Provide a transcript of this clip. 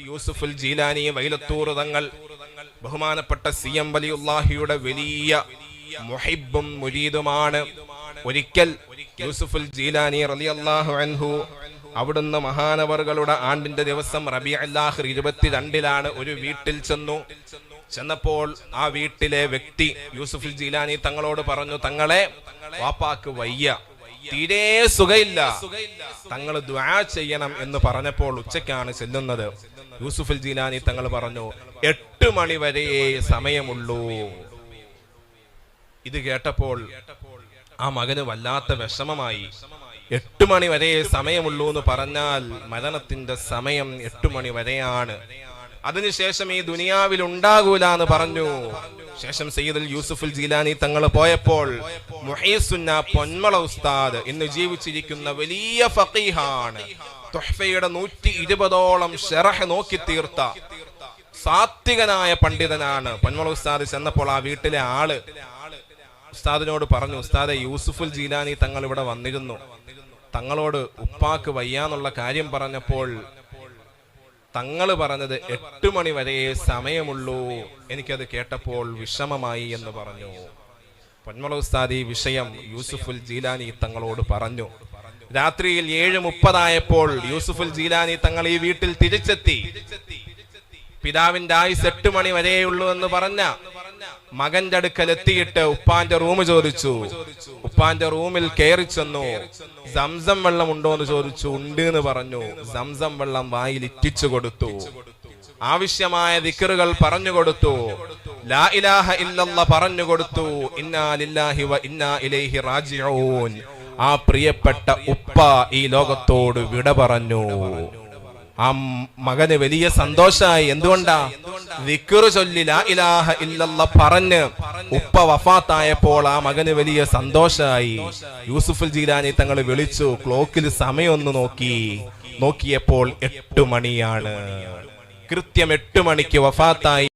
യൂസുഫുൽ ജീലാനി വൈലത്തൂർ തങ്ങൾ ബഹുമാനപ്പെട്ട CM വലിയുള്ളാഹിയുടെ വലിയ മുഹിബ്ബും മുരീദുമാണ്. ഒരിക്കൽ യൂസുഫുൽ ജീലാനി റളിയല്ലാഹു അൻഹു അവിടുന്ന് മഹാനവറുകളുടെ ആണ്ടിന്റെ ദിവസം റബീഉൽ ആഖിർ 22 ഒരു വീട്ടിൽ ചെന്നപ്പോൾ ആ വീട്ടിലെ വ്യക്തി യൂസുഫുൽ ജീലാനി തങ്ങളോട് പറഞ്ഞു, തങ്ങളെ വാപ്പാക്ക് വയ്യ, തീരെ സുഖയില്ല, തങ്ങൾ ദുആ ചെയ്യണം എന്ന് പറഞ്ഞപ്പോൾ ഉച്ചയ്ക്കാണ് ചെല്ലുന്നത്. യൂസുഫുൽ ജീലാനി തങ്ങൾ പറഞ്ഞു, 8 മണി വരെയേ സമയമുള്ളൂ. ഇത് കേട്ടപ്പോൾ ആ മകന് വല്ലാത്ത വിഷമമായി. 8 മണി വരെ സമയമുള്ളൂ എന്ന് പറഞ്ഞാൽ മരണത്തിന്റെ സമയം 8 മണി വരെയാണ്. അതിനുശേഷം ഈ ദുനിയാവിൽ ഉണ്ടാകൂല എന്ന് പറഞ്ഞു. ശേഷം സയ്യിദുൽ യൂസുഫുൽ ജീലാനി തങ്ങൾ പോയപ്പോൾ മുഹീസുന്ന പൊന്മള ഉസ്താദ് ഇന്ന് ജീവിച്ചിരിക്കുന്ന വലിയ ഫഖീഹാണ്. തുഹ്ഫയുടെ 120ഓളം ശറഹ് നോക്കി തീർത്ത സാത്വികനായ പണ്ഡിതനാണ്. പൊന്മള ഉസ്താദ് ചെന്നപ്പോൾ ആ വീട്ടിലെ ആള് ഉസ്താദിനോട് പറഞ്ഞു, ഉസ്താദെ, യൂസുഫുൽ ജീലാനി തങ്ങൾ ഇവിടെ വന്നിരുന്നു, തങ്ങളോട് ഉപ്പാക്ക് വയ്യാന്നുള്ള കാര്യം പറഞ്ഞപ്പോൾ തങ്ങൾ പറഞ്ഞത് 8 മണി വരെ സമയമുള്ളൂ, എനിക്കത് കേട്ടപ്പോൾ വിഷമമായി എന്ന് പറഞ്ഞു. പൊന്മള ഉസ്താദ് ഈ വിഷയം യൂസുഫുൽ ജീലാനി തങ്ങളോട് പറഞ്ഞു. രാത്രിയിൽ 7:30 യൂസുഫുൽ ജീലാനി തങ്ങൾ ഈ വീട്ടിൽ തിരിച്ചെത്തി. പിതാവിന്റെ ആയുസ് 8 മണി വരെയുള്ളൂ എന്ന് പറഞ്ഞ മകന്റെ അടുക്കൽ എത്തിയിട്ട് ഉപ്പാന്റെ റൂം ചോദിച്ചു. ഉപ്പാന്റെ റൂമിൽ കയറി ചെന്നു. സംസം വെള്ളം ഉണ്ടോ എന്ന് ചോദിച്ചു. ഉണ്ട് എന്ന് പറഞ്ഞു. സംസം വെള്ളം വായിൽ ഇറ്റിച്ചു കൊടുത്തു. ആവശ്യമായ ദിക്റുകൾ പറഞ്ഞു കൊടുത്തു. ലാ ഇലാഹ ഇല്ലല്ലാഹ് പറഞ്ഞു കൊടുത്തു. ഇന്നാ ലില്ലാഹി വ ഇന്നാ ഇലൈഹി റാജിഊൻ. ആ പ്രിയപ്പെട്ട ഉപ്പ ഈ ലോകത്തോട് വിട പറഞ്ഞു. ആ മകന് വലിയ സന്തോഷായി. എന്തുകൊണ്ടാ? ദിക്റ് ചൊല്ലി ലാ ഇലാഹ ഇല്ലല്ലാഹ് പറഞ്ഞ് ഉപ്പ വഫാത്തായപ്പോൾ ആ മകന് വലിയ സന്തോഷായി. യൂസുഫുൽ ജീലാനി തങ്ങൾ വിളിച്ചു. ക്ലോക്കിൽ സമയം ഒന്ന് നോക്കിയപ്പോൾ 8 മണിയാണ്. കൃത്യം 8 മണിക്ക് വഫാത്തായി.